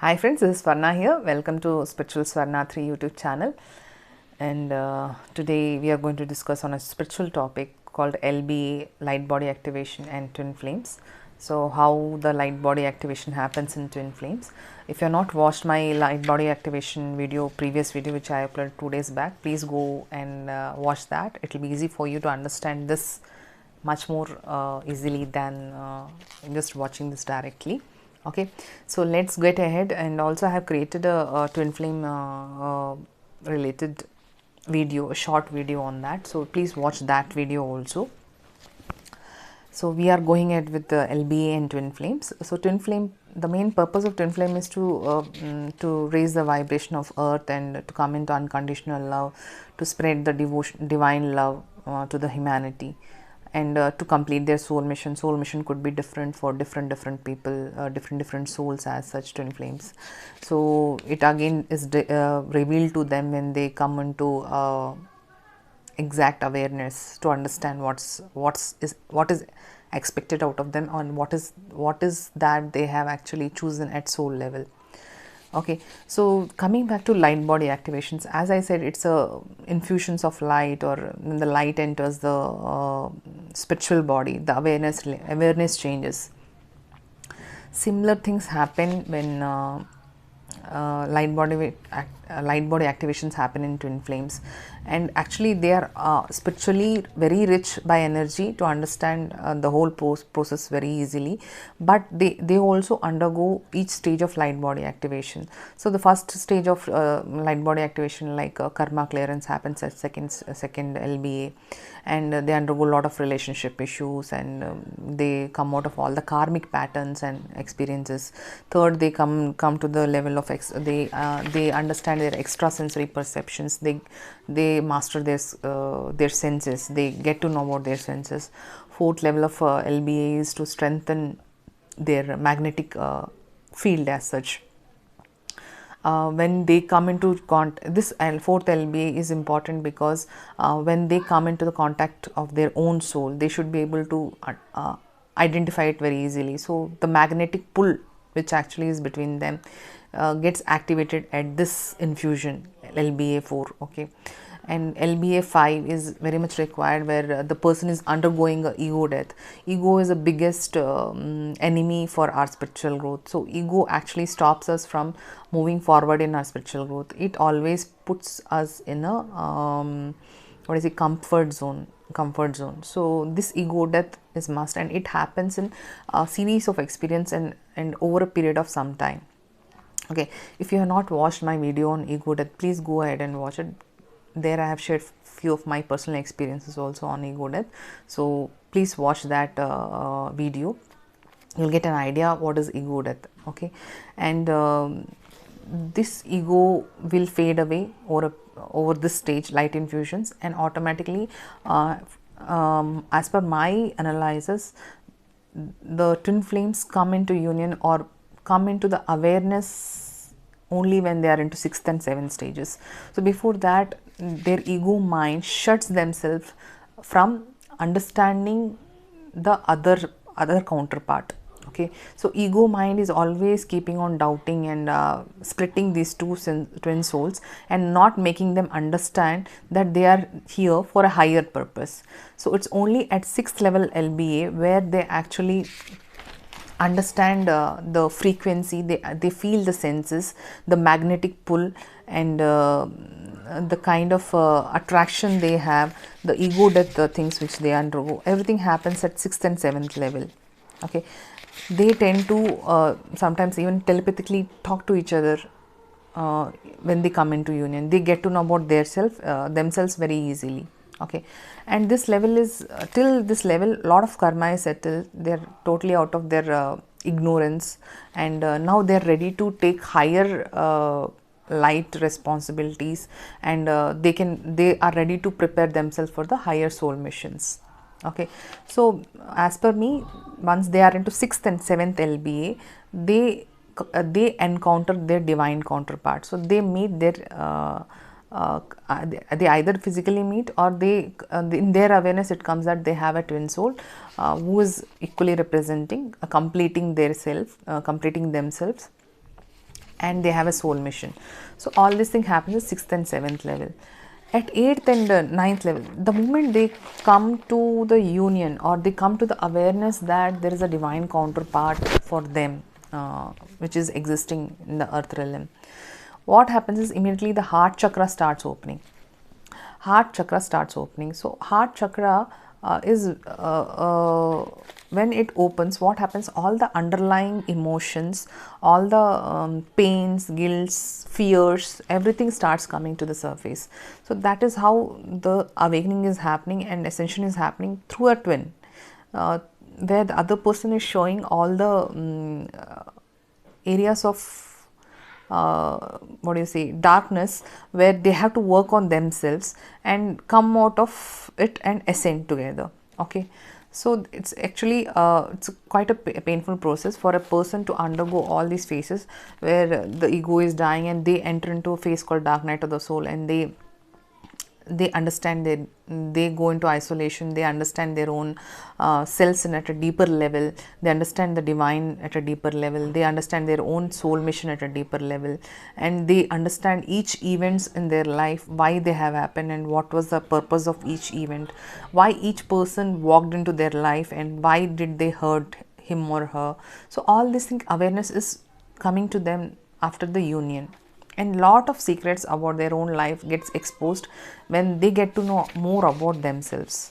Hi friends, this is Swarna here. Welcome to Spiritual Swarna 3 YouTube channel. And today we are going to discuss on a spiritual topic called LBA, light body activation and twin flames. So how the light body activation happens in twin flames. If you have not watched my light body activation video, previous video which I uploaded 2 days back, please go and watch that. It will be easy for you to understand this much more easily than just watching this directly. Okay, so let's get ahead. And also I have created a twin flame related video, a short video on that, so please watch that video also. So we are going ahead with the LBA and twin flames. So twin flame, the main purpose of twin flame is to raise the vibration of earth and to come into unconditional love, to spread the divine love to the humanity, and to complete their soul mission. Soul mission could be different for different people, different souls as such, twin flames. So it again is revealed to them when they come into exact awareness to understand what is expected out of them, and what is that they have actually chosen at soul level. Okay, so coming back to light body activations, as I said, it's a infusions of light, or when the light enters the spiritual body, the awareness changes. Similar things happen when light body activations happen in twin flames, and actually they are spiritually very rich by energy to understand the whole process very easily, but they also undergo each stage of light body activation. So the first stage of light body activation, like karma clearance, happens at second LBA, and they undergo a lot of relationship issues, and they come out of all the karmic patterns and experiences. Third, they come to the level of they understand their extrasensory perceptions. They master their senses. They get to know about their senses. Fourth level of LBA is to strengthen their magnetic field as such. When they come into this fourth LBA is important because when they come into the contact of their own soul, they should be able to identify it very easily. So the magnetic pull which actually is between them gets activated at this infusion, LBA 4. Okay, and LBA 5 is very much required, where the person is undergoing a ego death. Ego is the biggest enemy for our spiritual growth. So ego actually stops us from moving forward in our spiritual growth. It always puts us in a comfort zone. So this ego death is must, and it happens in a series of experience and over a period of some time. Okay, if you have not watched my video on ego death, please go ahead and watch it. There I have shared few of my personal experiences also on ego death, so please watch that video. You'll get an idea what is ego death. Okay, and this ego will fade away over this stage, light infusions, and automatically as per my analysis, the twin flames come into union or come into the awareness only when they are into 6th and 7th stages. So before that, their ego mind shuts themselves from understanding the other counterpart. Okay, so ego mind is always keeping on doubting and splitting these two twin souls and not making them understand that they are here for a higher purpose. So it's only at 6th level LBA where they actually understand the frequency, they feel the senses, the magnetic pull, and the kind of attraction they have, the ego death, the things which they undergo. Everything happens at 6th and 7th level. Okay, they tend to sometimes even telepathically talk to each other when they come into union. They get to know about themselves very easily. Okay, and this level is till this level, lot of karma is settled. They're totally out of their ignorance, and now they're ready to take higher light responsibilities, and they are ready to prepare themselves for the higher soul missions. Okay, so as per me, once they are into 6th and 7th LBA, they encounter their divine counterpart. So they meet their they either physically meet, or they in their awareness it comes that they have a twin soul who is equally representing completing their self, completing themselves, and they have a soul mission. So all this thing happens at 6th and 7th level. At 8th and 9th level, the moment they come to the union, or they come to the awareness that there is a divine counterpart for them, which is existing in the earth realm, what happens is immediately the heart chakra starts opening. So heart chakra is when it opens, what happens, all the underlying emotions, all the pains, guilts, fears, everything starts coming to the surface. So that is how the awakening is happening, and ascension is happening through a twin, where the other person is showing all the areas of darkness, where they have to work on themselves and come out of it and ascend together. Okay, so it's actually it's quite a painful process for a person to undergo all these phases, where the ego is dying and they enter into a phase called dark night of the soul, and they understand they go into isolation, they understand their own selves at a deeper level, they understand the divine at a deeper level, they understand their own soul mission at a deeper level, and they understand each events in their life, why they have happened and what was the purpose of each event, why each person walked into their life and why did they hurt him or her. So all this thing, awareness is coming to them after the union, and lot of secrets about their own life gets exposed when they get to know more about themselves.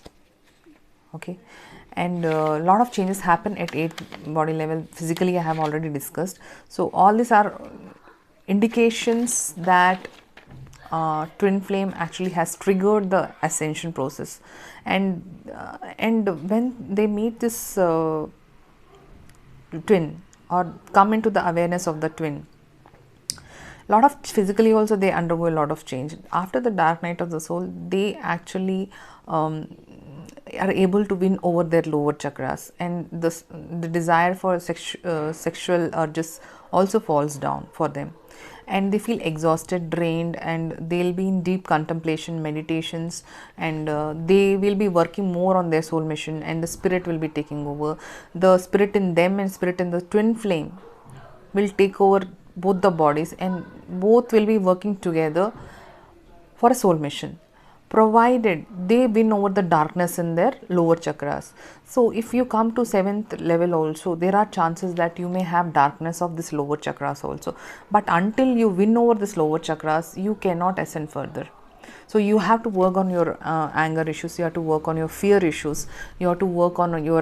Okay, and a lot of changes happen at 8th body level. Physically, I have already discussed. So all these are indications that twin flame actually has triggered the ascension process, and when they meet this twin, or come into the awareness of the twin, lot of physically also they undergo a lot of change. After the dark night of the soul, they actually are able to win over their lower chakras, and the desire for sexual urges also falls down for them, and they feel exhausted, drained, and they'll be in deep contemplation, meditations, and they will be working more on their soul mission, and the spirit will be taking over. The spirit in them and spirit in the twin flame will take over both the bodies, and both will be working together for a soul mission, provided they win over the darkness in their lower chakras. So if you come to 7th level also, there are chances that you may have darkness of this lower chakras also, but until you win over this lower chakras, you cannot ascend further. So you have to work on your anger issues, you have to work on your fear issues, you have to work on your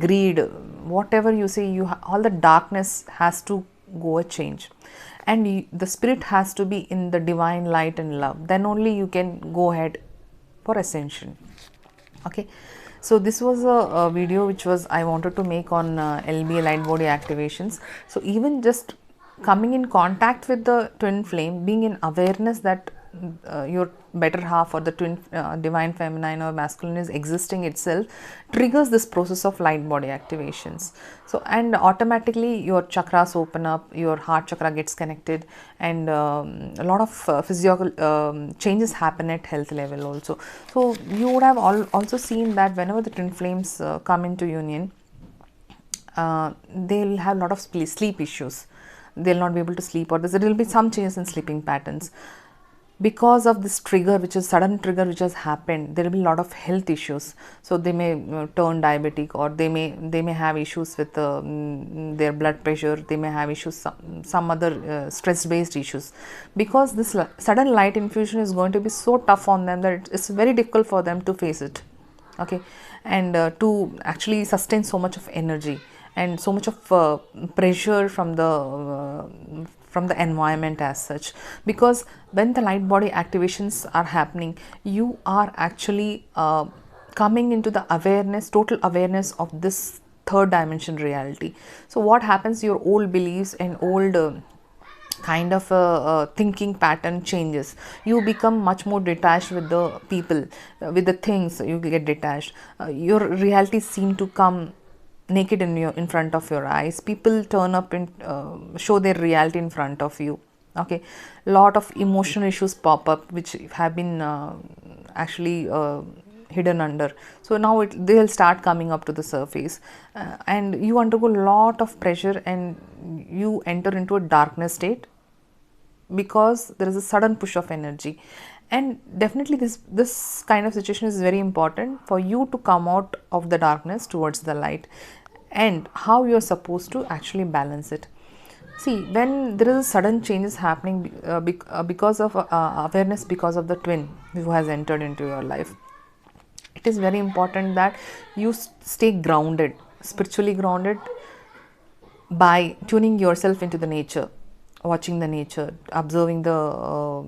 greed, whatever you say, all the darkness has to go a change, and the spirit has to be in the divine light and love. Then only you can go ahead for ascension. Okay, so this was a video which was I wanted to make on LBA, light body activations. So even just coming in contact with the twin flame, being in awareness that your better half, or the twin divine feminine or masculine, is existing itself, triggers this process of light body activations. So, and automatically your chakras open up, your heart chakra gets connected, and a lot of physiological changes happen at health level also. So you would have also seen that whenever the twin flames come into union, they'll have a lot of sleep issues. They'll not be able to sleep, or there will be some changes in sleeping patterns. Because of this trigger, which is sudden trigger which has happened, there will be a lot of health issues. So they may turn diabetic, or they may have issues with their blood pressure, they may have issues, some other stress based issues, because this sudden light infusion is going to be so tough on them that it's very difficult for them to face it. Okay, and to actually sustain so much of energy and so much of pressure from the environment as such, because when the light body activations are happening, you are actually coming into the awareness, total awareness of this third dimension reality. So what happens, your old beliefs and old kind of a thinking pattern changes. You become much more detached with the people, with the things. You get detached, your realities seem to come naked in front of your eyes. People turn up and show their reality in front of you. Okay, lot of emotional issues pop up which have been actually hidden under. So now they'll start coming up to the surface, and you undergo a lot of pressure, and you enter into a darkness state, because there is a sudden push of energy. And definitely this kind of situation is very important for you to come out of the darkness towards the light, and how you are supposed to actually balance it. See, when there is a sudden changes happening because of awareness, because of the twin who has entered into your life, it is very important that you stay grounded, spiritually grounded, by tuning yourself into the nature, watching the nature, observing the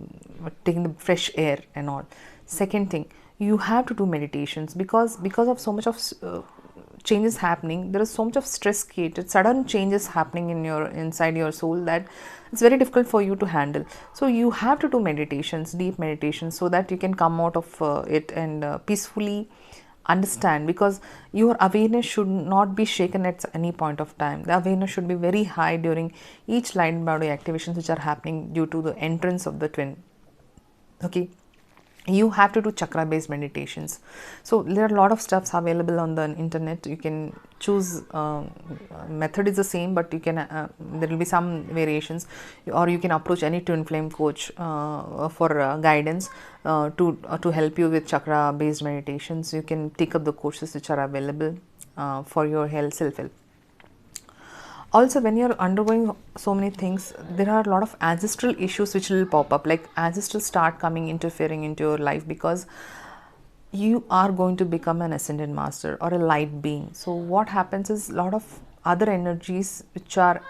taking the fresh air and all. Second thing, you have to do meditations, because of so much of changes happening. There is so much of stress created, sudden changes happening in your inside your soul, that it's very difficult for you to handle. So you have to do meditations, deep meditations, so that you can come out of it and peacefully understand, because your awareness should not be shaken at any point of time. The awareness should be very high during each light body activations which are happening due to the entrance of the twin. Okay, you have to do chakra based meditations. So there are a lot of stuffs available on the internet. You can choose method is the same, but you can there will be some variations, or you can approach any twin flame coach for guidance to help you with chakra based meditations. You can take up the courses which are available for your health, self help. Also, when you're undergoing so many things, there are a lot of ancestral issues which will pop up, like ancestors start coming interfering into your life, because you are going to become an ascended master or a light being. So what happens is, a lot of other energies which are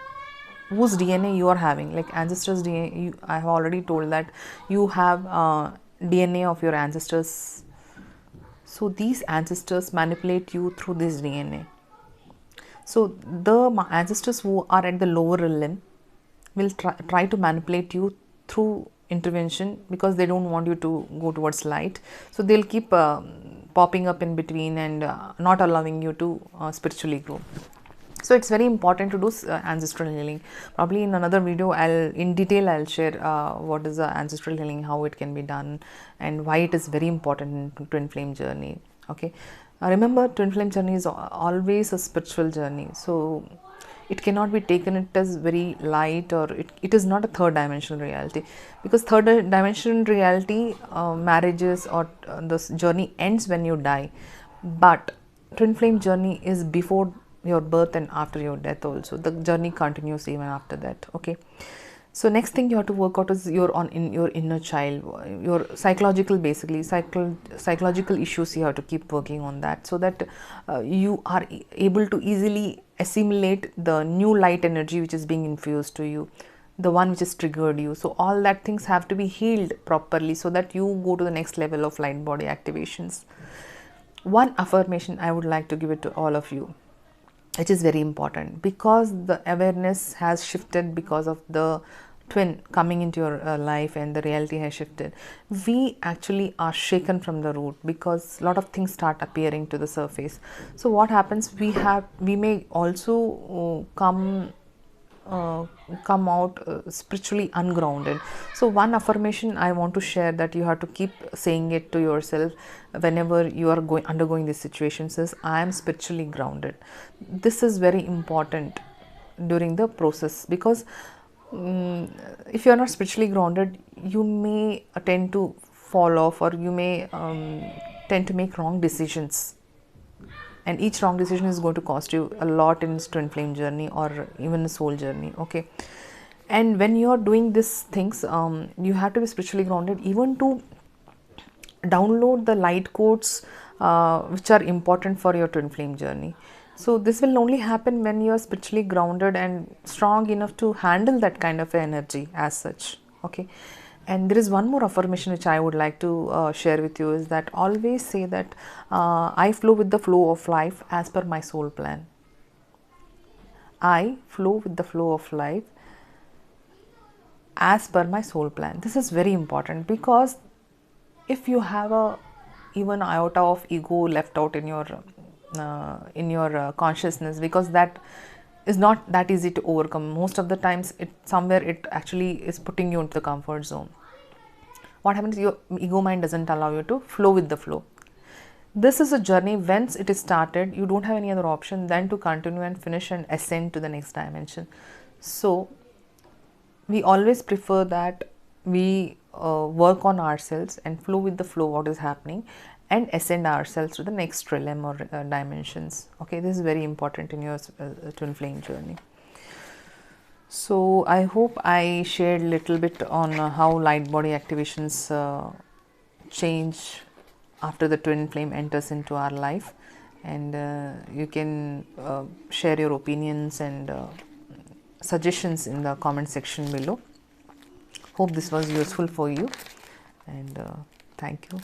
whose DNA you are having, like ancestors DNA, I have already told that you have DNA of your ancestors. So these ancestors manipulate you through this DNA. So the ancestors who are at the lower limb will try to manipulate you through intervention, because they don't want you to go towards light. So they'll keep popping up in between and not allowing you to spiritually grow. So it's very important to do ancestral healing. Probably in another video in detail I'll share what is the ancestral healing, how it can be done, and why it is very important in twin flame journey. Okay, remember, twin flame journey is always a spiritual journey, so it cannot be taken it as very light, or it is not a third dimensional reality, because third dimensional reality, marriages or this journey ends when you die, but twin flame journey is before your birth and after your death also. The journey continues even after that. Okay, so next thing you have to work out is your inner child, your psychological, basically psychological issues. You have to keep working on that, so that you are able to easily assimilate the new light energy which is being infused to you, the one which has triggered you. So all that things have to be healed properly, so that you go to the next level of light body activations. One affirmation I would like to give it to all of you, which is very important, because the awareness has shifted because of the twin coming into your life, and the reality has shifted. We actually are shaken from the root, because a lot of things start appearing to the surface. So what happens, we may also come out spiritually ungrounded. So one affirmation I want to share, that you have to keep saying it to yourself whenever you are undergoing these situations, is I am spiritually grounded. This is very important during the process, because if you are not spiritually grounded, you may tend to fall off, or you may tend to make wrong decisions, and each wrong decision is going to cost you a lot in twin flame journey, or even a soul journey. Okay, and when you are doing these things, you have to be spiritually grounded, even to download the light codes which are important for your twin flame journey. So this will only happen when you are spiritually grounded and strong enough to handle that kind of energy as such. Okay, and there is one more affirmation which I would like to share with you, is that always say that I flow with the flow of life as per my soul plan. I flow with the flow of life as per my soul plan. This is very important, because if you have even iota of ego left out in your consciousness, because that is not that easy to overcome. Most of the times it actually is putting you into the comfort zone. What happens, your ego mind doesn't allow you to flow with the flow. This is a journey. Once it is started, you don't have any other option than to continue and finish and ascend to the next dimension. So we always prefer that we work on ourselves and flow with the flow what is happening, and ascend ourselves to the next realm or dimensions. Okay, this is very important in your twin flame journey. So I hope I shared a little bit on how light body activations change after the twin flame enters into our life, and you can share your opinions and suggestions in the comment section below. Hope this was useful for you, and thank you.